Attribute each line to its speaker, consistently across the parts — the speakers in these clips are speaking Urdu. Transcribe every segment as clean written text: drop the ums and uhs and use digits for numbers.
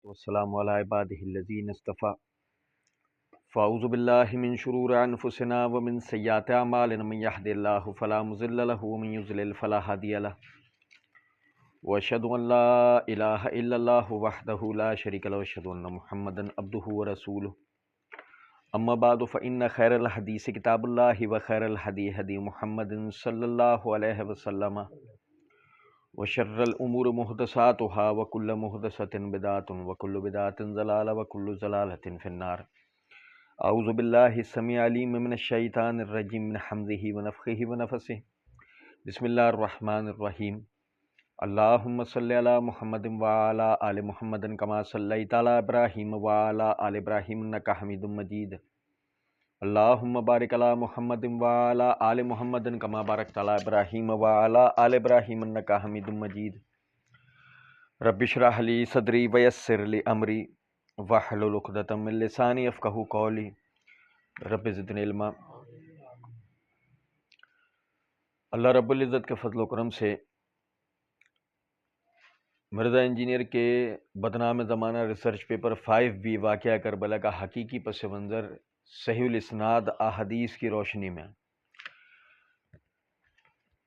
Speaker 1: والسلام علی عبادہ الذین اصطفیٰ فاعوذ باللہ من شرور انفسنا ومن سیئات اعمالنا من یہد اللہ فلا مضل لہ ومن یضلل فلا ہادی لہ واشہد ان لا الہ الا اللہ وحدہ لا شریک لہ واشہد ان محمدا عبدہ ورسولہ اما بعد فإن خیر الحدیث کتاب اللہ وخیر الہدی ہدی محمد صلی اللہ علیہ وسلم وشر الامور محدثاتها وكل محدثة بدعة وكل بدعة ضلالة وكل ضلالة في النار. اعوذ باللہ السمیع العلیم من الشیطان الرجیم من حمزہ ونفخہ ونفثہ. بسم اللہ الرحمن الرحیم. اللہم صلی علی محمد وعلی آل محمد کما صلیت علی ابراہیم وعلی آل ابراہیم انک حمید مجید. اللہم بارک علی محمد وعلی آل محمد کما بارکت علی ابراہیم وعلی آل ابراہیم انک حمید مجید. رب اشرح لی صدری ویسر لی امری واحلل عقدۃ من لسانی یفقہوا قولی. رب زدنی علما. اللہ رب العزت کے فضل و کرم سے مرزا انجینئر کے بدنام زمانہ ریسرچ پیپر 5B واقعہ کربلا کا حقیقی پس منظر صحیح الاسناد احادیث کی روشنی میں،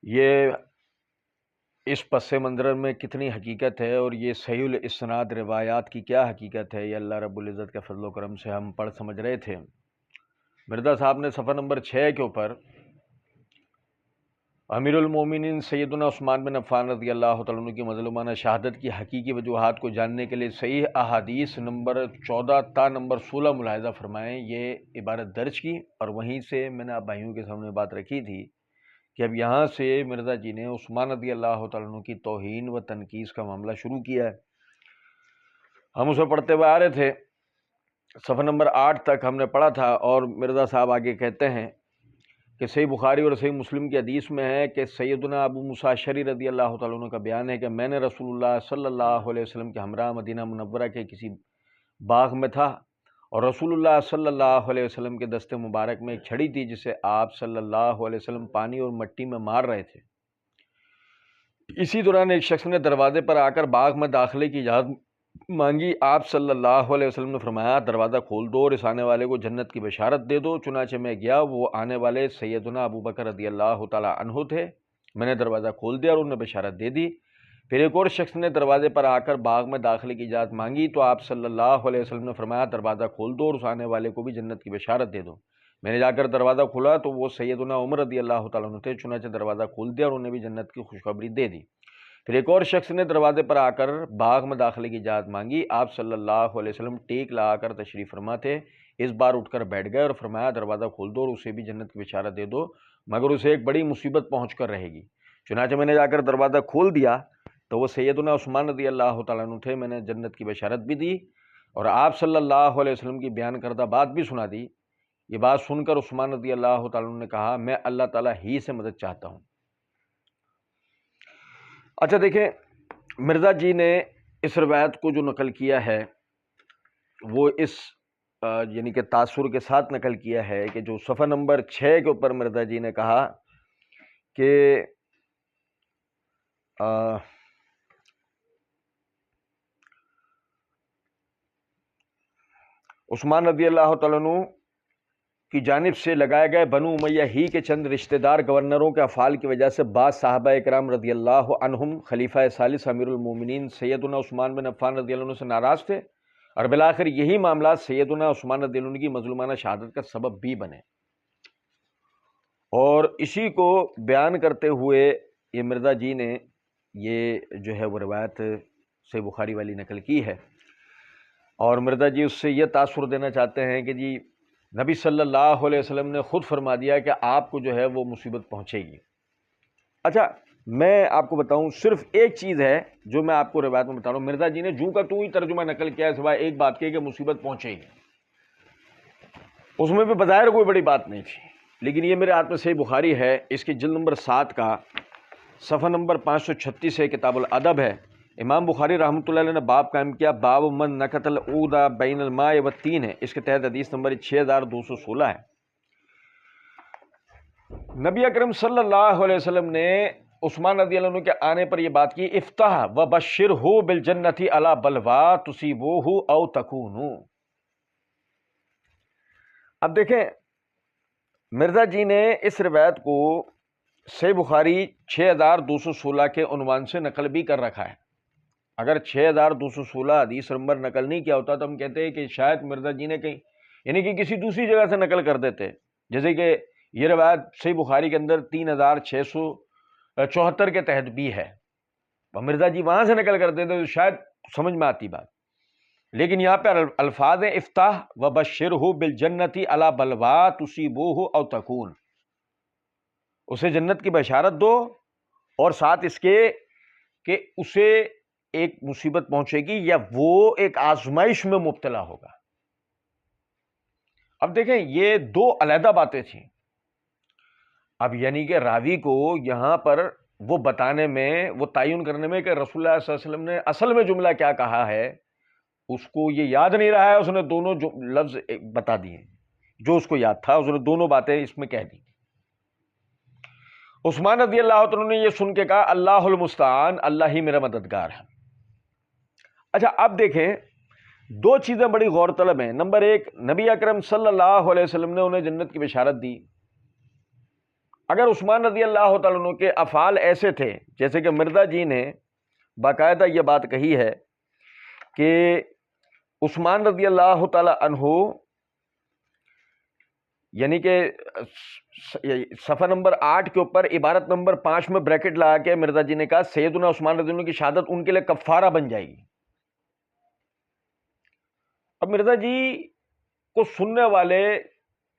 Speaker 1: یہ اس پس منظر میں کتنی حقیقت ہے اور یہ صحیح الاسناد روایات کی کیا حقیقت ہے، یہ اللہ رب العزت کے فضل و کرم سے ہم پڑھ سمجھ رہے تھے. مرزا صاحب نے صفحہ نمبر 6 کے اوپر امیر المومنین سیدنا عثمان بن عفان رضی اللہ تعالیٰ عنہ کی مظلومانہ شہادت کی حقیقی وجوہات کو جاننے کے لیے صحیح احادیث نمبر 14 تا نمبر 16 ملاحظہ فرمائیں. یہ عبارت درج کی اور وہیں سے میں نے آپ بھائیوں کے سامنے بات رکھی تھی کہ اب یہاں سے مرزا جی نے عثمان رضی اللہ تعالیٰ عنہ کی توہین و تنقیص کا معاملہ شروع کیا ہے. ہم اسے پڑھتے ہوئے آ رہے تھے، صفحہ نمبر 8 تک ہم نے پڑھا تھا، اور مرزا صاحب آگے کہتے ہیں کہ صحیح بخاری اور صحیح مسلم کی حدیث میں ہے کہ سیدنا ابو موسیٰ اشعری رضی اللہ تعالیٰ عنہ کا بیان ہے کہ میں نے رسول اللہ صلی اللہ علیہ وسلم کے ہمراہ مدینہ منورہ کے کسی باغ میں تھا، اور رسول اللہ صلی اللہ علیہ وسلم کے دست مبارک میں ایک چھڑی تھی جسے آپ صلی اللہ علیہ وسلم پانی اور مٹی میں مار رہے تھے. اسی دوران ایک شخص نے دروازے پر آ کر باغ میں داخلے کی اجازت مانگی. آپ صلی اللہ علیہ وسلم نے فرمایا دروازہ کھول دو اور اس آنے والے کو جنت کی بشارت دے دو. چنانچہ میں گیا، وہ آنے والے سیدنا ابو بکر رضی اللہ تعالیٰ عنہ تھے. میں نے دروازہ کھول دیا اور انہیں بشارت دے دی. پھر ایک اور شخص نے دروازے پر آ کر باغ میں داخلے کی اجازت مانگی تو آپ صلی اللہ علیہ وسلم نے فرمایا دروازہ کھول دو اور اس آنے والے کو بھی جنت کی بشارت دے دو. میں نے جا کر دروازہ کھولا تو وہ سیدنا عمر رضی اللہ تعالیٰ عنہ تھے. چنانچہ دروازہ کھول دیا اور انہیں بھی جنت کی خوشخبری دے دی. پھر ایک اور شخص نے دروازے پر آ کر باغ میں داخلے کی اجازت مانگی. آپ صلی اللہ علیہ وسلم ٹیک لگا کر تشریف فرما تھے. اس بار اٹھ کر بیٹھ گئے اور فرمایا دروازہ کھول دو اور اسے بھی جنت کی بشارت دے دو، مگر اسے ایک بڑی مصیبت پہنچ کر رہے گی. چنانچہ میں نے جا کر دروازہ کھول دیا تو وہ سیدنا عثمان رضی اللہ تعالیٰ عنہ تھے. میں نے جنت کی بشارت بھی دی اور آپ صلی اللہ علیہ وسلم کی بیان کردہ بات بھی سنا دی. یہ بات سن کر عثمان رضی اللہ تعالیٰ عنہ نے کہا میں اللہ تعالیٰ ہی سے مدد چاہتا ہوں. اچھا دیکھیں، مرزا جی نے اس روایت کو جو نقل کیا ہے وہ اس یعنی کہ تاثر کے ساتھ نقل کیا ہے کہ جو صفحہ نمبر 6 کے اوپر مرزا جی نے کہا کہ عثمان رضی اللہ تعالیٰ عنہ کی جانب سے لگائے گئے بنو امیہ ہی کے چند رشتہ دار گورنروں کے افعال کی وجہ سے بعض صحابہ اکرام رضی اللہ عنہم خلیفہ ثالث امیر المومنین سیدنا عثمان بن عفان رضی اللہ عنہ سے ناراض تھے، اور بالآخر یہی معاملات سیدنا عثمان رضی اللہ عنہ کی مظلومانہ شہادت کا سبب بھی بنے. اور اسی کو بیان کرتے ہوئے یہ مرزا جی نے یہ جو ہے وہ روایت صحیح بخاری والی نقل کی ہے، اور مرزا جی اس سے یہ تاثر دینا چاہتے ہیں کہ جی نبی صلی اللہ علیہ وسلم نے خود فرما دیا کہ آپ کو جو ہے وہ مصیبت پہنچے گی. اچھا میں آپ کو بتاؤں، صرف ایک چیز ہے جو میں آپ کو روایت میں بتا رہا ہوں. مرزا جی نے جو کا تو ہی ترجمہ نقل کیا ہے سوائے ایک بات کی کہ مصیبت پہنچے گی. اس میں بھی بظاہر کوئی بڑی بات نہیں تھی، لیکن یہ میرے ہاتھ میں صحیح بخاری ہے، اس کی جلد نمبر 7 کا صفحہ نمبر 536 ہے، کتاب الادب ہے. امام بخاری رحمۃ اللہ علیہ نے باب قائم کیا، باب من نکت العود بین الماء والطین ہے. اس کے تحت حدیث نمبر 6216 ہے. نبی اکرم صلی اللہ علیہ وسلم نے عثمان رضی اللہ عنہ کے آنے پر یہ بات کی، افتح و بشرہ بالجنۃ علی بلوا تصیبوہ او تکونوا۔ اب دیکھیں مرزا جی نے اس روایت کو صحیح بخاری 6216 کے عنوان سے نقل بھی کر رکھا ہے۔ اگر 6216 حدیث نمبر نقل نہیں کیا ہوتا تو ہم کہتے ہیں کہ شاید مرزا جی نے کہیں یعنی کہ کسی دوسری جگہ سے نقل کر دیتے، جیسے کہ یہ روایت صحیح بخاری کے اندر 3674 کے تحت بھی ہے، مرزا جی وہاں سے نقل کر دیتے تو شاید سمجھ میں آتی بات، لیکن یہاں پہ الفاظ ہیں افتح و بشرہ بالجنۃ علی بلوا تصیبوہ او تکون، اسے جنت کی بشارت دو اور ساتھ اس کے کہ اسے ایک مصیبت پہنچے گی یا وہ ایک آزمائش میں مبتلا ہوگا۔ اب دیکھیں یہ دو علیحدہ باتیں تھیں، اب یعنی کہ راوی کو یہاں پر وہ بتانے میں، وہ تعین کرنے میں کہ رسول اللہ صلی اللہ علیہ وسلم نے اصل میں جملہ کیا کہا ہے اس کو یہ یاد نہیں رہا ہے، اس نے دونوں لفظ بتا دیے، جو اس کو یاد تھا اس نے دونوں باتیں اس میں کہہ دی۔ عثمان رضی اللہ عنہ نے یہ سن کے کہا اللہ المستعان، اللہ ہی میرا مددگار ہے۔ اچھا اب دیکھیں دو چیزیں بڑی غور طلب ہیں۔ نمبر ایک، نبی اکرم صلی اللہ علیہ وسلم نے انہیں جنت کی بشارت دی۔ اگر عثمان رضی اللہ تعالیٰ عنہ کے افعال ایسے تھے جیسے کہ مرزا جی نے باقاعدہ یہ بات کہی ہے کہ عثمان رضی اللہ تعالیٰ عنہ یعنی کہ صفحہ نمبر 8 کے اوپر عبارت نمبر 5 میں بریکٹ لگا کے مرزا جی نے کہا سیدنا عثمان رضی اللہ عنہ کی شہادت ان کے لیے کفارہ بن جائے گی۔ اب مرزا جی کو سننے والے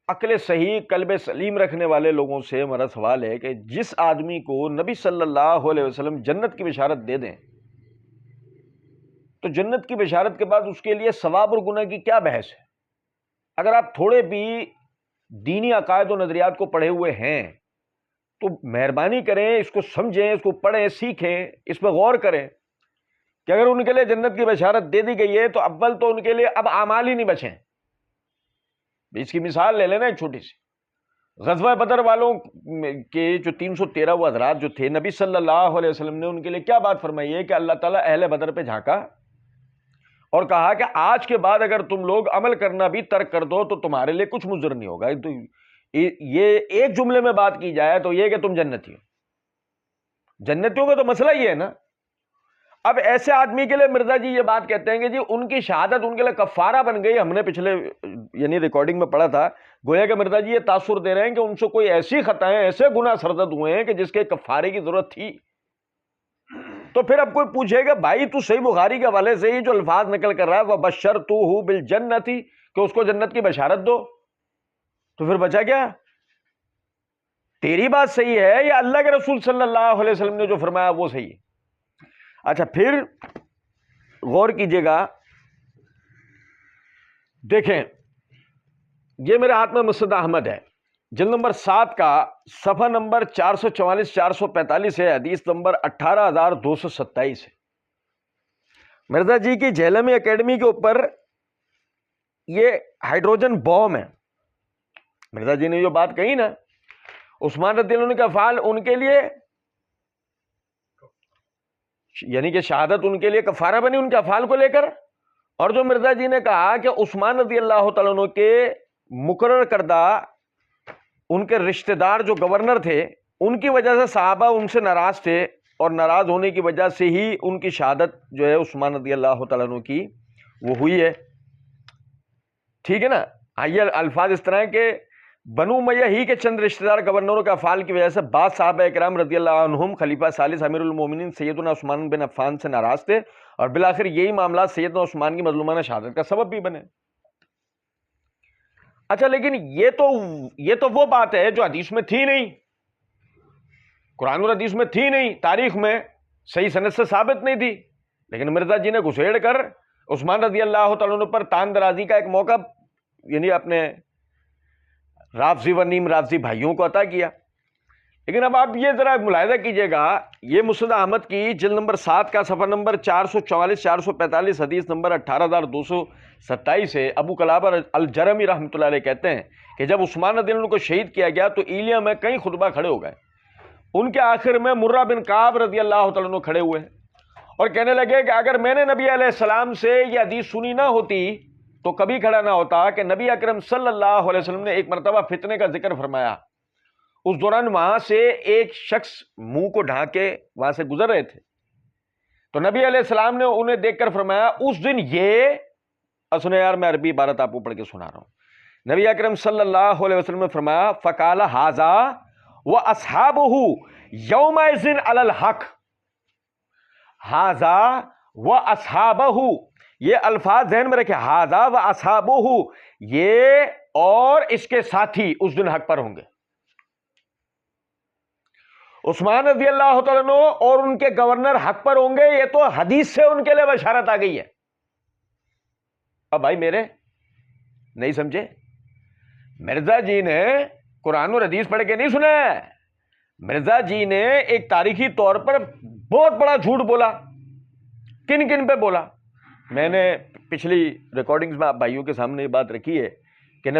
Speaker 1: عقل صحیح قلب سلیم رکھنے والے لوگوں سے ہمارا سوال ہے کہ جس آدمی کو نبی صلی اللہ علیہ وسلم جنت کی بشارت دے دیں تو جنت کی بشارت کے بعد اس کے لیے ثواب اور گناہ کی کیا بحث ہے؟ اگر آپ تھوڑے بھی دینی عقائد و نظریات کو پڑھے ہوئے ہیں تو مہربانی کریں اس کو سمجھیں، اس کو پڑھیں، سیکھیں، اس پہ غور کریں کہ اگر ان کے لیے جنت کی بشارت دے دی گئی ہے تو اول تو ان کے لیے اب اعمال ہی نہیں بچیں۔ اس کی مثال لے لینا ایک چھوٹی سی، غزوہ بدر والوں کے جو 313 وہ حضرات جو تھے، نبی صلی اللہ علیہ وسلم نے ان کے لیے کیا بات فرمائی ہے کہ اللہ تعالیٰ اہل بدر پہ جھانکا اور کہا کہ آج کے بعد اگر تم لوگ عمل کرنا بھی ترک کر دو تو تمہارے لیے کچھ مضر نہیں ہوگا۔ تو یہ ایک جملے میں بات کی جائے تو یہ کہ تم جنتی ہو، جنتیوں کا تو مسئلہ یہ ہے نا۔ اب ایسے آدمی کے لیے مرزا جی یہ بات کہتے ہیں کہ جی ان کی شہادت ان کے لیے کفارہ بن گئی۔ ہم نے پچھلے یعنی ریکارڈنگ میں پڑھا تھا، گویا کہ مرزا جی یہ تاثر دے رہے ہیں کہ ان سے کوئی ایسی خطائیں، ایسے گناہ سرزد ہوئے ہیں کہ جس کے کفارے کی ضرورت تھی۔ تو پھر اب کوئی پوچھے گا بھائی تو صحیح بخاری کے حوالے سے ہی جو الفاظ نقل کر رہا ہے وَبَشَّرْتُهُ بِالْجَنَّةِ کہ اس کو جنت کی بشارت دو، تو پھر بچا کیا؟ تیری بات صحیح ہے یا اللہ کے رسول صلی اللہ علیہ وسلم نے جو فرمایا وہ صحیح ہے؟ اچھا پھر غور کیجئے گا، دیکھیں یہ میرے ہاتھ میں مسند احمد ہے، جلد نمبر 7 کا صفحہ نمبر 444 445 ہے، حدیث نمبر 18227 ہے۔ مرزا جی کی جہلمی اکیڈمی کے اوپر یہ ہائیڈروجن بوم ہے۔ مرزا جی نے جو بات کہی نا عثمان رضی اللہ عنہ کا افعال ان کے لیے یعنی کہ شہادت ان کے لیے کفارہ بنی ان کے افعال کو لے کر، اور جو مرزا جی نے کہا کہ عثمان رضی اللہ تعالیٰ عنہ کے مقرر کردہ ان کے رشتہ دار جو گورنر تھے ان کی وجہ سے صحابہ ان سے ناراض تھے اور ناراض ہونے کی وجہ سے ہی ان کی شہادت جو ہے عثمان رضی اللہ تعالیٰ عنہ کی وہ ہوئی ہے، ٹھیک ہے نا۔ آئیے الفاظ اس طرح کہ بنو امیہ ہی کے چند رشتہ دار گورنروں کے افعال کی وجہ سے بعض صحابہ اکرام رضی اللہ عنہم خلیفہ ثالث امیر المومنین سیدنا عثمان بن عفان سے ناراض تھے اور بالآخر یہی معاملات سیدنا عثمان کی مظلومانہ شہادت کا سبب بھی بنے۔ اچھا لیکن یہ تو وہ بات ہے جو حدیث میں تھی نہیں، قرآن اور حدیث میں تھی نہیں، تاریخ میں صحیح سند سے ثابت نہیں تھی، لیکن مرزا جی نے گھسیڑ کر عثمان رضی اللہ تعالیٰ عنہ پر تان درازی کا ایک موقع یعنی اپنے رافضی و نیم رافضی بھائیوں کو عطا کیا۔ لیکن اب آپ یہ ذرا ملاحظہ کیجئے گا، یہ مسند احمد کی جلد نمبر 7 کا صفحہ نمبر 444 445 حدیث نمبر 18227 ہے، ابو قلابہ الجرمی رحمۃ اللہ علیہ کہتے ہیں کہ جب عثمان رضی اللہ عنہ کو شہید کیا گیا تو ایلیا میں کئی خطبہ کھڑے ہو گئے ان کے آخر میں مرہ بن کعب رضی اللہ تعالیٰ عنہ کھڑے ہوئے اور کہنے لگے کہ اگر میں نے نبی علیہ السلام سے یہ حدیث سنی نہ ہوتی تو کبھی کھڑا نہ ہوتا کہ نبی اکرم صلی اللہ علیہ وسلم نے ایک مرتبہ فتنے کا ذکر فرمایا. اس دوران وہاں سے ایک شخص منہ کو ڈھانکے وہاں سے گزر رہے تھے, تو نبی علیہ السلام نے انہیں دیکھ کر فرمایا اس دن یہ سنیں یار, میں عربی عبارت آپ کو پڑھ کے سنا رہا ہوں. نبی اکرم صلی اللہ علیہ وسلم نے فرمایا فقال ھذا واصحابہ یومئذ علی الحق. ھذا واصحابہ, یہ الفاظ ذہن میں رکھے, ھذا واصحابہ, یہ اور اس کے ساتھی اس دن حق پر ہوں گے. عثمان رضی اللہ تعالیٰ عنہ اور ان کے گورنر حق پر ہوں گے, یہ تو حدیث سے ان کے لیے بشارت آ گئی ہے. اب بھائی میرے نہیں سمجھے, مرزا جی نے قرآن اور حدیث پڑھ کے نہیں سنا ہے, مرزا جی نے ایک تاریخی طور پر بہت بڑا جھوٹ بولا. کن کن پہ بولا؟ میں نے پچھلی ریکارڈنگز میں آپ بھائیوں کے سامنے یہ بات رکھی ہے کہ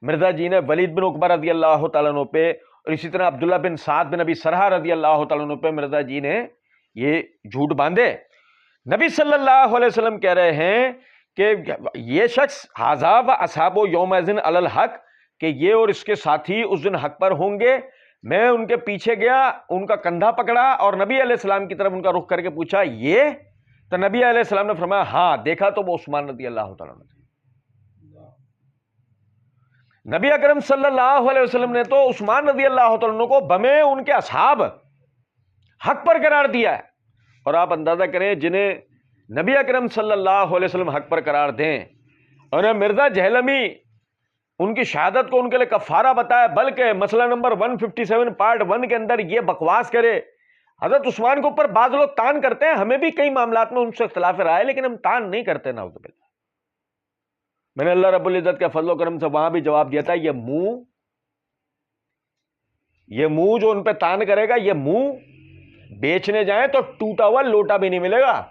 Speaker 1: مرزا جی نے ولید بن عقبہ رضی اللہ تعالیٰ عنہ پہ اور اسی طرح عبداللہ بن سعد بن ابی سرحہ رضی اللہ تعالیٰ عنہ پہ مرزا جی نے یہ جھوٹ باندھے. نبی صلی اللہ علیہ وسلم کہہ رہے ہیں کہ یہ شخص ھذا واصحابہ یومئذ علی الحق, کہ یہ اور اس کے ساتھی اس دن حق پر ہوں گے. میں ان کے پیچھے گیا, ان کا کندھا پکڑا اور نبی علیہ السلام کی طرف ان کا رخ کر کے پوچھا یہ, تو نبی علیہ السلام نے فرمایا ہاں دیکھا تو وہ عثمان رضی اللہ تعالیٰ عنہ. نبی اکرم صلی اللہ علیہ وسلم نے تو عثمان رضی اللہ تعالیٰ عنہ کو بمیں ان کے اصحاب حق پر قرار دیا ہے. اور آپ اندازہ کریں جنہیں نبی اکرم صلی اللہ علیہ وسلم حق پر قرار دیں اور مرزا جہلمی ان کی شہادت کو ان کے لیے کفارہ بتائے, بلکہ مسئلہ نمبر 157 پارٹ 1 کے اندر یہ بکواس کرے. حضرت عثمان کے اوپر بعض لوگ تان کرتے ہیں, ہمیں بھی کئی معاملات میں ان سے اختلاف رائے, لیکن ہم تان نہیں کرتے. نعوذ باللہ. میں نے اللہ رب العزت کے فضل و کرم سے وہاں بھی جواب دیا تھا, یہ منہ جو ان پہ تان کرے گا, یہ منہ بیچنے جائیں تو ٹوٹا ہوا لوٹا بھی نہیں ملے گا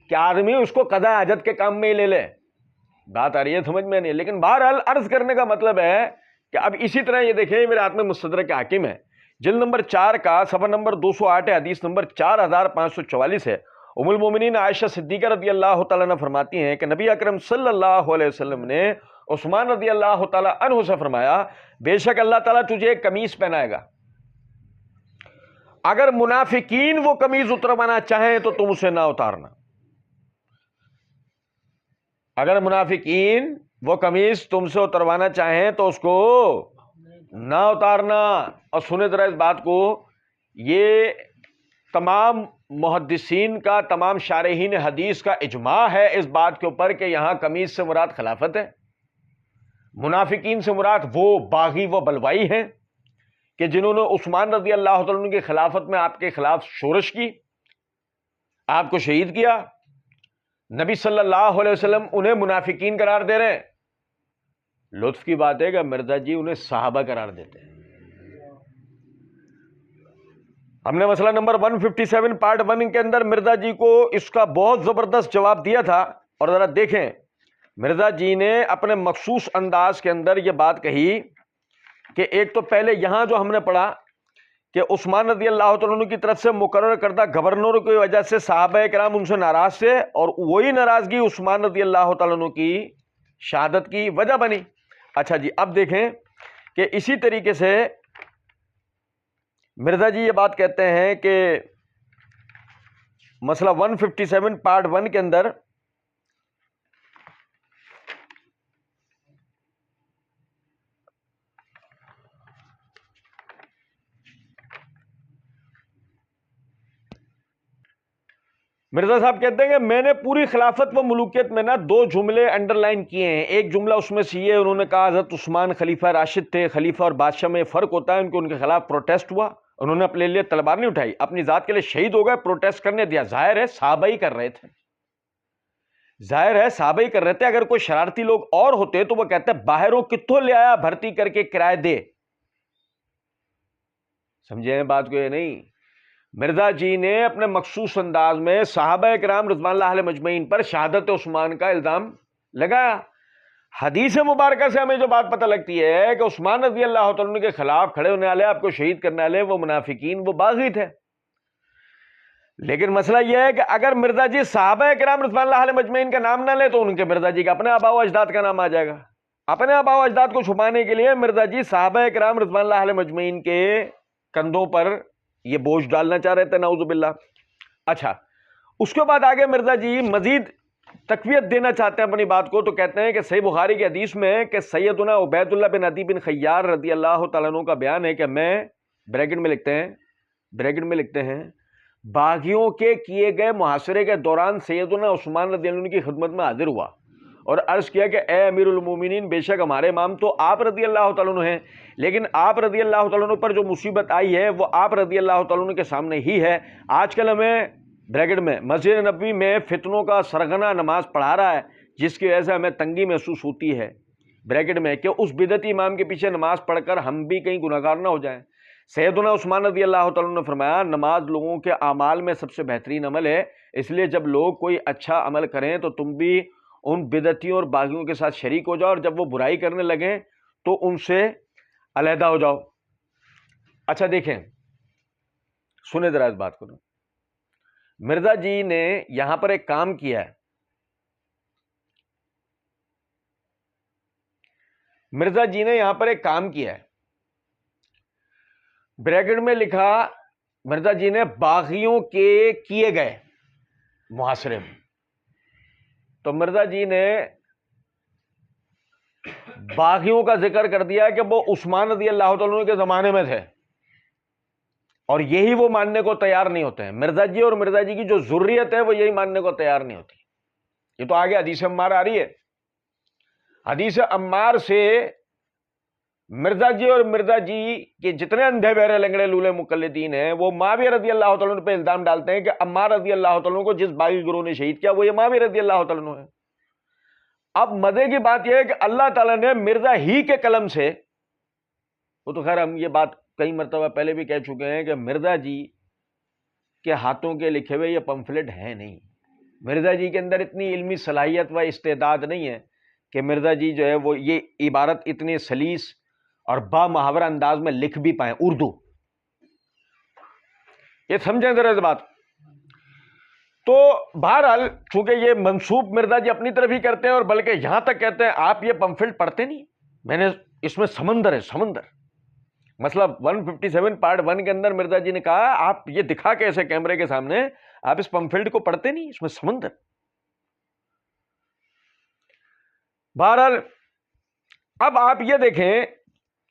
Speaker 1: کہ آدمی اس کو قضاء حاجت کے کام میں ہی لے لے. بات آ رہی ہے سمجھ میں نہیں, لیکن بہرحال عرض کرنے کا مطلب ہے کہ اب اسی طرح یہ دیکھیں میرے ہاتھ میں مستدرک حاکم ہے, جلد نمبر 4 کا صفحہ نمبر 208 ہے, حدیث نمبر 4544 ہے. ام المومنین عائشہ صدیقہ رضی اللہ تعالیٰ عنہ فرماتی ہیں کہ نبی اکرم صلی اللہ علیہ وسلم نے عثمان رضی اللہ تعالیٰ عنہ سے فرمایا بے شک اللہ تعالیٰ تجھے ایک قمیص پہنائے گا, اگر منافقین وہ قمیض اتروانا چاہیں تو تم اسے نہ اتارنا. اگر منافقین وہ قمیض تم سے اتروانا چاہیں تو اس کو نہ اتارنا. اور سنیں ذرا اس بات کو, یہ تمام محدثین کا, تمام شارحین حدیث کا اجماع ہے اس بات کے اوپر کہ یہاں قمیض سے مراد خلافت ہے. منافقین سے مراد وہ باغی و بلوائی ہیں کہ جنہوں نے عثمان رضی اللہ تعالیٰ عنہ کی خلافت میں آپ کے خلاف شورش کی, آپ کو شہید کیا. نبی صلی اللہ علیہ وسلم انہیں منافقین قرار دے رہے ہیں. لطف کی بات ہے کہ مرزا جی انہیں صحابہ قرار دیتے ہیں. ہم نے مسئلہ نمبر 157 پارٹ 1 کے اندر مرزا جی کو اس کا بہت زبردست جواب دیا تھا, اور ذرا دیکھیں مرزا جی نے اپنے مخصوص انداز کے اندر یہ بات کہی کہ ایک تو پہلے یہاں جو ہم نے پڑھا کہ عثمان رضی اللہ تعالیٰ عنہ کی طرف سے مقرر کردہ گورنر کی وجہ سے صحابہ کرام ان سے ناراض تھے, اور وہی ناراضگی عثمان رضی اللہ تعالیٰ عنہ کی شہادت کی وجہ بنی. اچھا جی, اب دیکھیں کہ اسی طریقے سے مرزا جی یہ بات کہتے ہیں کہ مسئلہ 157 پارٹ 1 کے اندر مرزا صاحب کہتے ہیں کہ میں نے پوری خلافت و ملوکیت میں نا 2 جملے انڈر لائن کیے ہیں. ایک جملہ اس میں سے یہ انہوں نے کہا حضرت عثمان خلیفہ راشد تھے, خلیفہ اور بادشاہ میں فرق ہوتا ہے, ان کے خلاف پروٹیسٹ ہوا, انہوں نے اپنے لیے تلوار نہیں اٹھائی, اپنی ذات کے لیے شہید ہو گئے, پروٹیسٹ کرنے دیا. ظاہر ہے صحابہ ہی کر رہے تھے, ظاہر ہے صحابہ ہی کر رہے تھے. اگر کوئی شرارتی لوگ اور ہوتے تو وہ کہتے باہروں کتوں لے آیا بھرتی کر کے کرائے دے. سمجھے ہیں بات کو یہ نہیں. مرزا جی نے اپنے مخصوص انداز میں صحابہ کرام رضوان اللہ علیہ مجمعین پر شہادت عثمان کا الزام لگایا. حدیث مبارکہ سے ہمیں جو بات پتہ لگتی ہے کہ عثمان رضی اللہ تعالیٰ عنہ کے خلاف کھڑے ہونے والے، آپ کو شہید کرنے والے وہ منافقین، وہ باغی تھے. لیکن مسئلہ یہ ہے کہ اگر مرزا جی صحابہ کرام رضوان اللہ علیہ مجمعین کا نام نہ لے تو ان کے مرزا جی کا اپنے آباء و اجداد کا نام آ جائے گا. اپنے آباء و اجداد کو چھپانے کے لیے مرزا جی صحابہ کرام رضوان اللہ علیہ مجمعین کے کندھوں پر یہ بوجھ ڈالنا چاہ رہے تھے، نعوذ باللہ. اچھا، اس کے بعد آگے مرزا جی مزید تقویت دینا چاہتے ہیں اپنی بات کو، تو کہتے ہیں کہ صحیح بخاری کی حدیث میں کہ سیدنا عبید اللہ بن عدی بن خیار رضی اللہ تعالیٰ عنہ کا بیان ہے کہ میں بریکٹ میں لکھتے ہیں باغیوں کے کیے گئے محاصرے کے دوران سیدنا عثمان رضی اللہ عنہ کی خدمت میں حاضر ہوا اور عرض کیا کہ اے امیر المومنین، بے شک ہمارے امام تو آپ رضی اللہ تعالیٰ عنہ ہیں، لیکن آپ رضی اللہ تعالیٰ عنہ پر جو مصیبت آئی ہے وہ آپ رضی اللہ تعالیٰ عنہ کے سامنے ہی ہے. آج کل ہمیں بریکٹ میں مسجد نبوی میں فتنوں کا سرغنہ نماز پڑھا رہا ہے، جس کی وجہ سے ہمیں تنگی محسوس ہوتی ہے بریکٹ میں کہ اس بدعتی امام کے پیچھے نماز پڑھ کر ہم بھی کہیں گناہگار نہ ہو جائیں. سیدنا عثمان رضی اللہ تعالیٰ عنہ نے فرمایا نماز لوگوں کے اعمال میں سب سے بہترین عمل ہے، اس لیے جب لوگ کوئی اچھا عمل کریں تو تم بھی ان بدعتیوں اور باغیوں کے ساتھ شریک ہو جاؤ، اور جب وہ برائی کرنے لگیں تو ان سے علیحدہ ہو جاؤ. اچھا دیکھیں، سنیں ذرا اس بات کو. مرزا جی نے یہاں پر ایک کام کیا ہے. مرزا جی نے یہاں پر ایک کام کیا ہے، بریکٹ میں لکھا مرزا جی نے باغیوں کے کیے گئے محاصرے میں. تو مرزا جی نے باغیوں کا ذکر کر دیا کہ وہ عثمان رضی اللہ تعالیٰ عنہ کے زمانے میں تھے، اور یہی وہ ماننے کو تیار نہیں ہوتے ہیں. مرزا جی اور مرزا جی کی جو ذریت ہے وہ یہی ماننے کو تیار نہیں ہوتی. یہ تو آگے حدیث عمار آ رہی ہے. حدیث عمار سے مرزا جی اور مرزا جی کے جتنے اندھے بہرے لنگڑے لولے مقلدین ہیں وہ معاویہ رضی اللہ تعالیٰ عنہ پہ الزام ڈالتے ہیں کہ عمار رضی اللہ تعالیٰ عنہ کو جس باغی گروہ نے شہید کیا وہ یہ معاویہ رضی اللہ تعالیٰ عنہ ہے. اب مزے کی بات یہ ہے کہ اللہ تعالیٰ نے مرزا ہی کے قلم سے، وہ تو خیر ہم یہ بات کئی مرتبہ پہلے بھی کہہ چکے ہیں کہ مرزا جی کے ہاتھوں کے لکھے ہوئے یہ پمفلٹ ہیں نہیں. مرزا جی کے اندر اتنی علمی صلاحیت و استعداد نہیں ہے کہ مرزا جی جو ہے وہ یہ عبارت اتنی سلیس اور با محاورہ انداز میں لکھ بھی پائیں اردو. یہ سمجھیں ذرا اس بات. تو بہرحال چونکہ یہ منسوب مرزا جی اپنی طرف ہی کرتے ہیں، اور بلکہ یہاں تک کہتے ہیں آپ یہ پمفلٹ پڑھتے نہیں. میں نے اس میں سمندر ہے، سمندر. مسئلہ 157 پارٹ 1 کے اندر مرزا جی نے کہا آپ یہ دکھا کے ایسے کیمرے کے سامنے آپ اس پمفلٹ کو پڑھتے نہیں، اس میں سمندر. بہرحال اب آپ یہ دیکھیں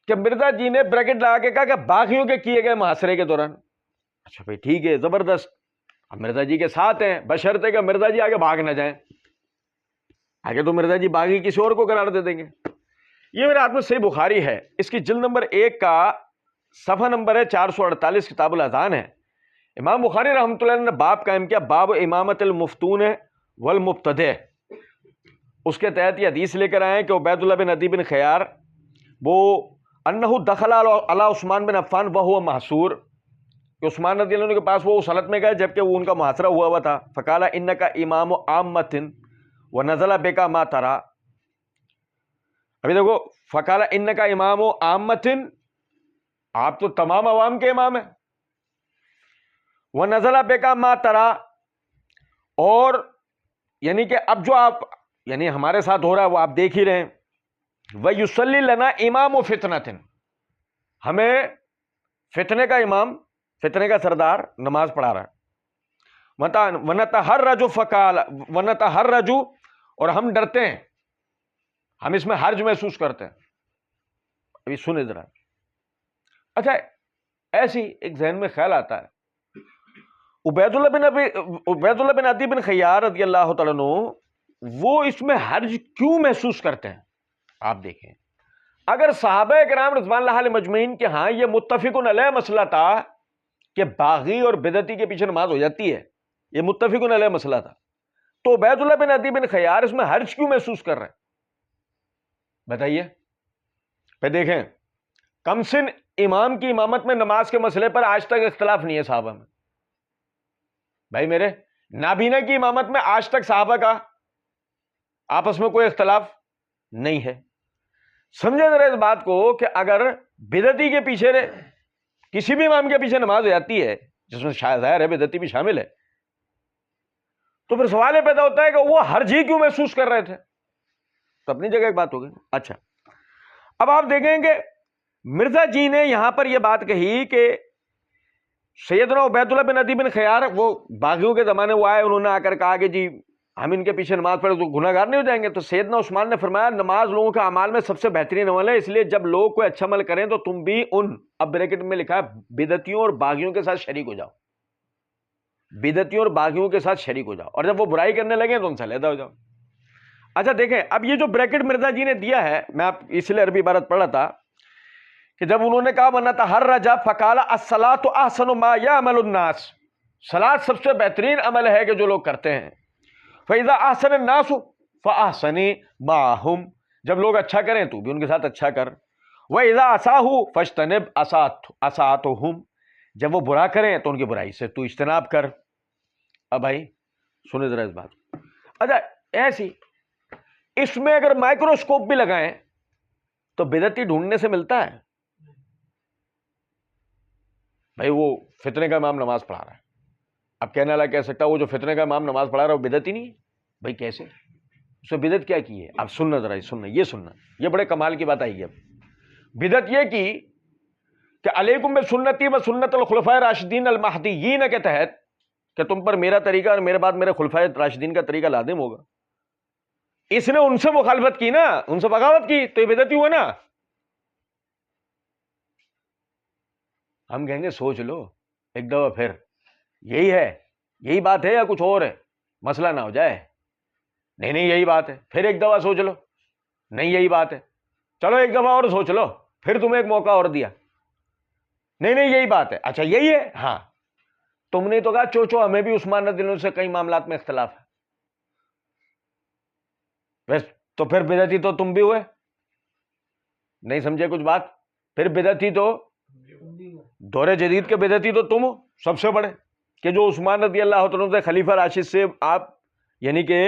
Speaker 1: کہ مرزا جی نے بریکٹ لگا کے کہا کہ باغیوں کے کیے گئے محاصرے کے دوران. اچھا بھائی ٹھیک ہے، زبردست. اب مرزا جی کے ساتھ ہیں بشرطے کہ مرزا جی آگے بھاگ نہ جائیں. آگے تو مرزا جی باغی کسی اور کو قرار دے دیں گے. یہ میرے ہاتھ میں صحیح بخاری ہے، اس کی جلد نمبر 1 کا صفحہ نمبر ہے 448، کتاب الاذان ہے. امام بخاری رحمۃ اللہ نے باب قائم کیا، باب امامت المفتون والمبتدع. اس کے تحت یہ حدیث لے کر آئے کہ عبید اللہ بن عدی بن خیار وہ انہ دخل علی عثمان بن عفان وہو محصور، کہ عثمان رضی اللہ عنہ کے پاس وہ اس حالت میں گئے جبکہ وہ ان کا محاصرہ ہوا تھا. فقال انک امام عامۃ ونزل بک ما ترى. ابھی دیکھو، فقال انک امام عامۃ، آپ تو تمام عوام کے امام ہیں. ونزل بک ما ترى، اور یعنی کہ اب جو آپ یعنی ہمارے ساتھ ہو رہا ہے وہ آپ دیکھ ہی رہے ہیں. وَيُصَلِّ لَنَا إِمَامُ فِتْنَةٍ، ہمیں فتنے کا امام، فتنے کا سردار نماز پڑھا رہا ہے. وَنَتَحَرَّجُ فَقَالَ وَنَتَحَرَّجُ، اور ہم ڈرتے ہیں، ہم اس میں حرج محسوس کرتے ہیں. ابھی سنیں ذرا. اچھا ایسی ایک ذہن میں خیال آتا ہے، عبید اللہ بن عدی بن خیار رضی اللہ تعالیٰ عنہ وہ اس میں حرج کیوں محسوس کرتے ہیں؟ آپ دیکھیں، اگر صحابہ کرام رضوان اللہ علیہ مجمعین کے ہاں یہ متفقن علیہ مسئلہ تھا کہ باغی اور بدعتی کے پیچھے نماز ہو جاتی ہے، یہ متفقن علیہ مسئلہ تھا، تو عبید اللہ بن عدی بن خیار اس میں حرج کیوں محسوس کر رہے ہیں؟ بتائیے. پہ دیکھیں، کم سن امام کی امامت میں نماز کے مسئلے پر آج تک اختلاف نہیں ہے صحابہ میں. بھائی میرے، نابینا کی امامت میں آج تک صحابہ کا آپس میں کوئی اختلاف نہیں ہے۔ سمجھے ذرا اس بات کو کہ اگر بدعتی کے پیچھے کسی بھی امام کے پیچھے نماز ہو جاتی ہے جس میں ظاہر ہے بدعتی بھی شامل ہے، تو پھر سوال یہ پیدا ہوتا ہے کہ وہ حرج ہی کیوں محسوس کر رہے تھے؟ تو اپنی جگہ ایک بات ہو گئی۔ اچھا، اب آپ دیکھیں کہ مرزا جی نے یہاں پر یہ بات کہی کہ سیدنا عبید اللہ بن عدی بن خیار، وہ باغیوں کے زمانے وہ آئے، انہوں نے آ کر کہا کہ جی ہم ان کے پیچھے نماز پڑھے تو گناہ گار نہیں ہو جائیں گے؟ تو سیدنا عثمان نے فرمایا نماز لوگوں کے اعمال میں سب سے بہترین عمل ہے، اس لیے جب لوگ کوئی اچھا عمل کریں تو تم بھی ان، اب بریکٹ میں لکھا ہے، بدعتیوں اور باغیوں کے ساتھ شریک ہو جاؤ، بدعتیوں اور باغیوں کے ساتھ شریک ہو جاؤ، اور جب وہ برائی کرنے لگے تو ان سے علیحدہ ہو جاؤ۔ اچھا دیکھیں، اب یہ جو بریکٹ مرزا جی نے دیا ہے، میں آپ اس لیے عربی عبارت پڑھ رہا تھا کہ جب انہوں نے کہا بنا تھا ہر رجا فقال الصلاۃ احسن ما یعمل الناس، صلاۃ سب سے بہترین عمل ہے کہ جو لوگ کرتے ہیں، فاذا احسن الناس فاحسن معهم، جب لوگ اچھا کریں تو بھی ان کے ساتھ اچھا کر، واذا اساءوا فاجتنب اساءتهم، جب وہ برا کریں تو ان کی برائی سے تو اجتناب کر۔ اب بھائی سنیں ذرا اس بات۔ اچھا ایسی اس میں اگر مائکروسکوپ بھی لگائیں تو بدعتی ڈھونڈنے سے ملتا ہے؟ بھائی وہ فتنے کا امام نماز پڑھا رہا ہے، اب کہنے والا کہہ سکتا ہے وہ جو فتنے کا امام نماز پڑھا رہا ہے وہ بدعتی نہیں ہے؟ بھائی کیسے؟ اس نے بدعت کیا کی ہے؟ اب سننا ذرا، سننا یہ بڑے کمال کی بات آئی ہے۔ بدعت یہ کی کہ علیکم بسنتی و سنت الخلفاء راشدین المہدیین کے تحت کہ تم پر میرا طریقہ اور میرے بعد میرے خلفاء راشدین کا طریقہ لازم ہوگا۔ اس نے ان سے مخالفت کی نا، ان سے بغاوت کی، تو یہ بدعتی ہوا نا۔ ہم کہیں گے سوچ لو ایک دفعہ پھر، یہی ہے، یہی بات ہے یا کچھ اور ہے؟ مسئلہ نہ ہو جائے۔ نہیں یہی بات ہے، پھر ایک دفعہ سوچ لو، نہیں یہی بات ہے، چلو ایک دفعہ اور سوچ لو، پھر تمہیں ایک موقع اور دیا، نہیں یہی بات ہے، اچھا یہی ہے، ہاں تم نے تو کہا چوچو ہمیں بھی عثمان رضی اللہ عنہ سے کئی معاملات میں اختلاف ہے، بس تو پھر بدعتی تو تم بھی ہوئے، نہیں سمجھے کچھ بات؟ پھر بدعتی تو دور جدید کے بدعتی تو تم ہو سب سے بڑے، کہ جو عثمان رضی اللہ عنہ سے خلیفہ راشد سے آپ یعنی کہ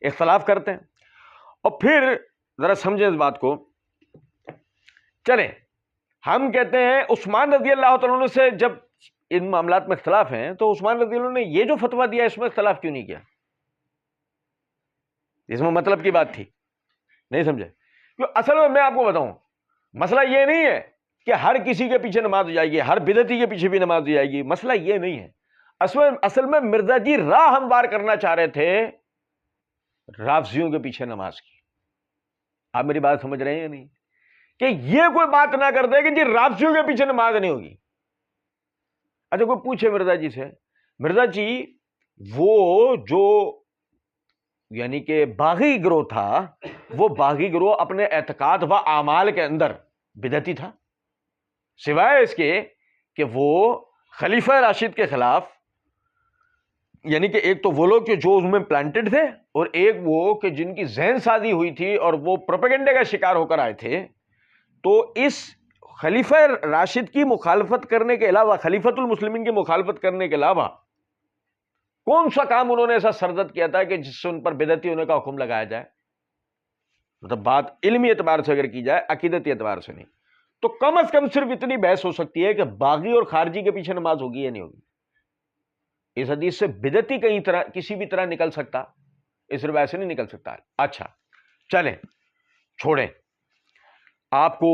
Speaker 1: اختلاف کرتے ہیں۔ اور پھر ذرا سمجھیں اس بات کو، چلیں ہم کہتے ہیں عثمان رضی اللہ عنہ سے جب ان معاملات میں اختلاف ہیں تو عثمان رضی اللہ عنہ نے یہ جو فتویٰ دیا اس میں اختلاف کیوں نہیں کیا؟ اس میں مطلب کی بات تھی، نہیں سمجھے؟ اصل میں آپ کو بتاؤں، مسئلہ یہ نہیں ہے کہ ہر کسی کے پیچھے نماز ہو جائے گی، ہر بدعتی کے پیچھے بھی نماز ہو جائے گی، مسئلہ یہ نہیں ہے۔ اصل میں مرزا جی راہ ہموار کرنا چاہ رہے تھے رافضیوں کے پیچھے نماز کی۔ آپ میری بات سمجھ رہے ہیں یا نہیں؟ کہ یہ کوئی بات نہ کر دے کہ جی رافضیوں کے پیچھے نماز نہیں ہوگی۔ اچھا کوئی پوچھے مرزا جی سے، مرزا جی وہ جو یعنی کہ باغی گروہ تھا، وہ باغی گروہ اپنے اعتقاد و اعمال کے اندر بدعتی تھا، سوائے اس کے کہ وہ خلیفہ راشد کے خلاف، یعنی کہ ایک تو وہ لوگ کہ جو اس میں پلانٹڈ تھے، اور ایک وہ کہ جن کی ذہن سازی ہوئی تھی اور وہ پروپیگنڈے کا شکار ہو کر آئے تھے۔ تو اس خلیفہ راشد کی مخالفت کرنے کے علاوہ، خلیفۃ المسلمین کی مخالفت کرنے کے علاوہ کون سا کام انہوں نے ایسا سرزد کیا تھا کہ جس سے ان پر بدعتی ہونے کا حکم لگایا جائے؟ مطلب بات علمی اعتبار سے اگر کی جائے، عقیدتی اعتبار سے نہیں، تو کم از کم صرف اتنی بحث ہو سکتی ہے کہ باغی اور خارجی کے پیچھے نماز ہوگی یا نہیں ہوگی۔ اس حدیث سے بدعتی کہیں طرح کسی بھی طرح نکل سکتا، اس روایت سے نہیں نکل سکتا۔ اچھا چلیں چھوڑیں، آپ کو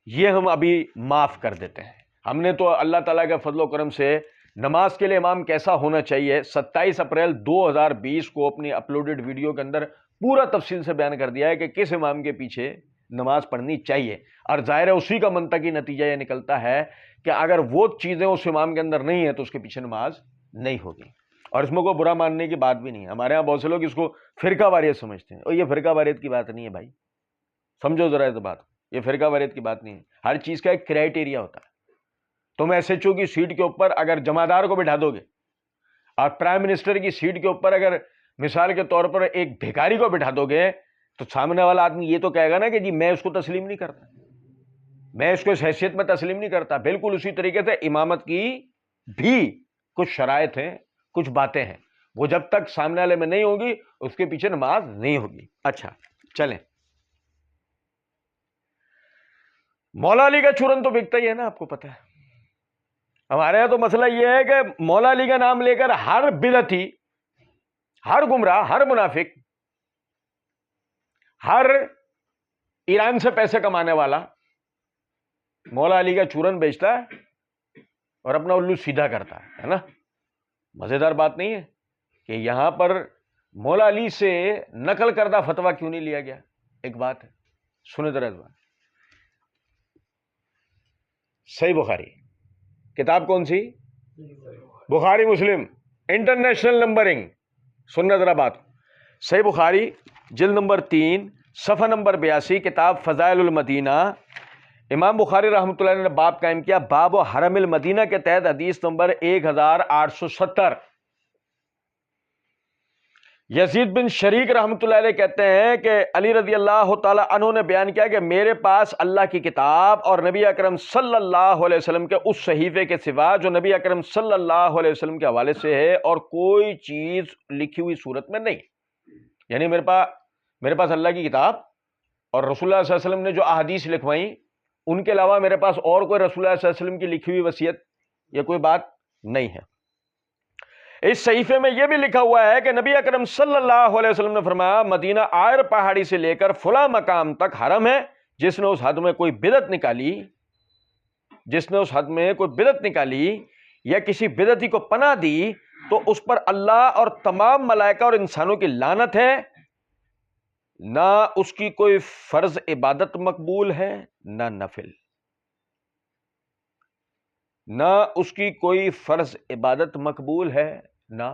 Speaker 1: یہ ہم ابھی معاف کر دیتے ہیں۔ ہم نے تو اللہ تعالیٰ کے فضل و کرم سے نماز کے لیے امام کیسا ہونا چاہیے 27 اپریل 2020 کو اپنی اپلوڈڈ ویڈیو کے اندر پورا تفصیل سے بیان کر دیا ہے کہ کس امام کے پیچھے نماز پڑھنی چاہیے، اور ظاہر ہے اسی کا منطقی نتیجہ یہ نکلتا ہے کہ اگر وہ چیزیں اس امام کے اندر نہیں ہیں تو اس کے پیچھے نماز نہیں ہوگی۔ اور اس میں کوئی برا ماننے کی بات بھی نہیں ہے۔ ہمارے ہاں بہت سے لوگ اس کو فرقہ واریت سمجھتے ہیں، اور یہ فرقہ واریت کی بات نہیں ہے بھائی، سمجھو ذرا اس بات، یہ فرقہ واریت کی بات نہیں ہے۔ ہر چیز کا ایک کرائٹیریا ہوتا ہے۔ تم ایس ایچ او کی سیٹ کے اوپر اگر جمعدار کو بٹھا دو گے، اور پرائم منسٹر کی سیٹ کے اوپر اگر مثال کے طور پر ایک بھیکاری کو بٹھا دو گے، تو سامنے والا آدمی یہ تو کہے گا نا کہ جی میں اس کو تسلیم نہیں کرتا، میں اس کو اس حیثیت میں تسلیم نہیں کرتا۔ بالکل اسی طریقے سے امامت کی بھی کچھ شرائط ہیں، کچھ باتیں ہیں، وہ جب تک سامنے والے میں نہیں ہوگی اس کے پیچھے نماز نہیں ہوگی۔ اچھا چلیں مولا علی کا چورن تو بکتا ہی ہے نا، آپ کو پتہ ہے۔ ہمارے یہاں تو مسئلہ یہ ہے کہ مولا علی کا نام لے کر ہر بدعتی، ہر گمراہ، ہر منافق، ہر ایران سے پیسے کمانے والا مولا علی کا چورن بیچتا ہے اور اپنا الو سیدھا کرتا ہے نا۔ مزیدار بات نہیں ہے کہ یہاں پر مولا علی سے نقل کردہ فتویٰ کیوں نہیں لیا گیا؟ ایک بات ہے، سنیں ذرا اس بات۔ صحیح بخاری کتاب کون سی؟ بخاری مسلم انٹرنیشنل نمبرنگ۔ سننا ذرا بات۔ صحیح بخاری جلد نمبر 3 صفحہ نمبر 82 کتاب فضائل المدینہ، امام بخاری رحمۃ اللہ نے باب قائم کیا، باب و حرم المدینہ کے تحت حدیث نمبر 1870۔ یزید بن شریک رحمۃ اللہ علیہ کہتے ہیں کہ علی رضی اللہ تعالی عنہ نے بیان کیا کہ میرے پاس اللہ کی کتاب اور نبی اکرم صلی اللہ علیہ وسلم کے اس صحیفے کے سوا جو نبی اکرم صلی اللہ علیہ وسلم کے حوالے سے ہے اور کوئی چیز لکھی ہوئی صورت میں نہیں۔ یعنی میرے پاس اللہ کی کتاب اور رسول اللہ صلی اللہ علیہ وسلم نے جو احادیث لکھوائیں، ان کے علاوہ میرے پاس اور کوئی رسول اللہ صلی اللہ علیہ وسلم کی لکھی ہوئی وصیت یا کوئی بات نہیں ہے۔ اس صحیفے میں یہ بھی لکھا ہوا ہے کہ نبی اکرم صلی اللہ علیہ وسلم نے فرمایا مدینہ آئر پہاڑی سے لے کر فلاں مقام تک حرم ہے، جس نے اس حد میں کوئی بدعت نکالی یا کسی بدعتی کو پناہ دی تو اس پر اللہ اور تمام ملائکہ اور انسانوں کی لعنت ہے، نہ اس کی کوئی فرض عبادت مقبول ہے نہ نفل، نہ اس کی کوئی فرض عبادت مقبول ہے نہ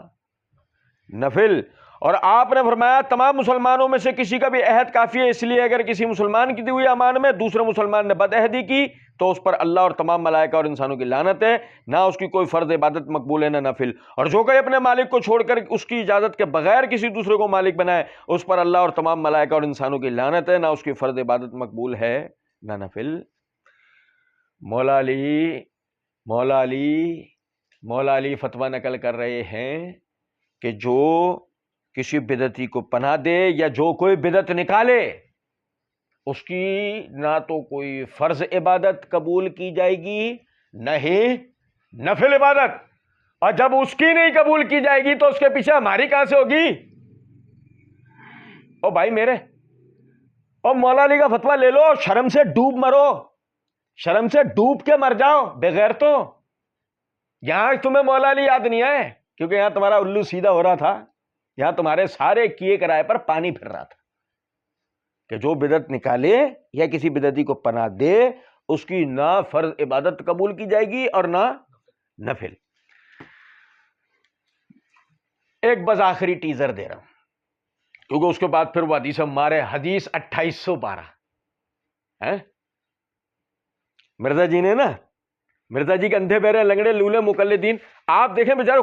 Speaker 1: نفل۔ اور آپ نے فرمایا تمام مسلمانوں میں سے کسی کا بھی عہد کافی ہے، اس لیے اگر کسی مسلمان کی دی ہوئی امان میں دوسرے مسلمان نے بد عہدی کی تو اس پر اللہ اور تمام ملائکہ اور انسانوں کی لعنت ہے، نہ اس کی کوئی فرض عبادت مقبول ہے نہ نفل۔ اور جو کوئی اپنے مالک کو چھوڑ کر اس کی اجازت کے بغیر کسی دوسرے کو مالک بنائے اس پر اللہ اور تمام ملائکہ اور انسانوں کی لعنت ہے، نہ اس کی فرض عبادت مقبول ہے نہ نفل۔ مولا علی فتویٰ نقل کر رہے ہیں کہ جو کسی بدعتی کو پناہ دے یا جو کوئی بدعت نکالے اس کی نہ تو کوئی فرض عبادت قبول کی جائے گی نہ ہی نفل عبادت، اور جب اس کی نہیں قبول کی جائے گی تو اس کے پیچھے ہماری کہاں سے ہوگی؟ او بھائی میرے، او مولا علی کا فتویٰ لے لو، شرم سے ڈوب مرو، شرم سے ڈوب کے مر جاؤ بغیر تو۔ یہاں تمہیں مولا علی یاد نہیں آئے کیونکہ یہاں تمہارا الو سیدھا ہو رہا تھا، یہاں تمہارے سارے کیے کرائے پر پانی پھر رہا تھا کہ جو بدعت نکالے یا کسی بدعتی کو پناہ دے اس کی نہ فرض عبادت قبول کی جائے گی اور نہ نفل۔ ایک بس آخری ٹیزر دے رہا ہوں کیونکہ اس کے بعد پھر وہ حدیث ہمارے حدیث 2812 مرزا جی نے نا، مرزا جی کے اندھے بہرے لنگڑے لولے مقلدین، آپ دیکھیں بیچارے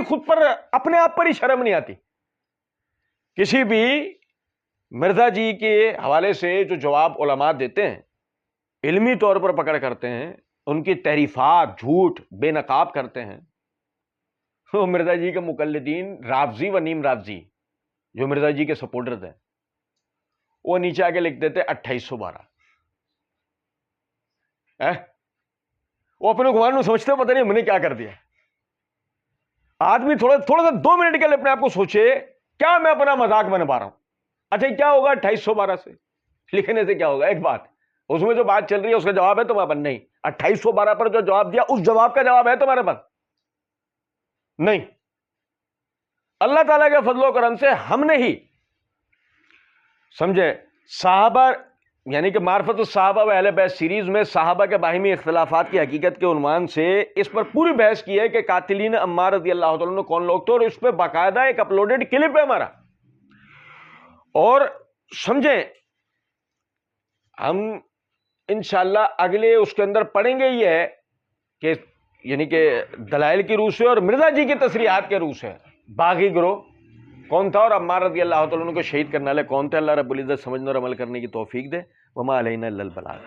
Speaker 1: خود پر اپنے آپ پر ہی شرم نہیں آتی۔ کسی بھی مرزا جی کے حوالے سے جو جواب علماء دیتے ہیں علمی طور پر پکڑ کرتے ہیں، ان کی تحریفات جھوٹ بے نقاب کرتے ہیں، وہ مرزا جی کے مقلدین رافضی و نیم رافضی جو مرزا جی کے سپورٹرز ہیں وہ نیچے آگے لکھ دیتے 2812۔ وہ اپنے گمان میں سمجھتے پتہ نہیں ہم نے کیا کر دیا۔ آدمی تھوڑا سا 2 منٹ کے لیے اپنے آپ کو سوچے، کیا میں اپنا مذاق بنا پا رہا ہوں؟ اچھا کیا ہوگا 2812 سے لکھنے سے؟ کیا ہوگا؟ ایک بات اس میں جو بات چل رہی ہے اس کا جواب ہے تمہارے پاس نہیں؟ 2812 پر جو جواب دیا اس جواب کا جواب ہے تمہارے پاس نہیں؟ اللہ تعالیٰ کے فضل و کرم سے ہم نے ہی سمجھے صحابہ، یعنی کہ معرفت الصحابہ و اہل بیت سیریز میں صحابہ کے باہمی اختلافات کی حقیقت کے عنوان سے اس پر پوری بحث کی ہے کہ قاتلین عمار رضی اللہ تعالیٰ عنہ کون لوگ تھے، اور اس پہ باقاعدہ ایک اپلوڈڈ کلپ ہے ہمارا۔ اور سمجھیں ہم انشاءاللہ اگلے اس کے اندر پڑھیں گے یہ ہے کہ یعنی کہ دلائل کی روح سے اور مرزا جی کی تصریحات کے روح سے باغی گروہ کون تھا اور عمار رضی اللہ تعالیٰ عنہ کو شہید کرنے والے کون تھے۔ اللہ رب العزت سمجھنے اور عمل کرنے کی توفیق دے۔ وما علینا الا البلاغ۔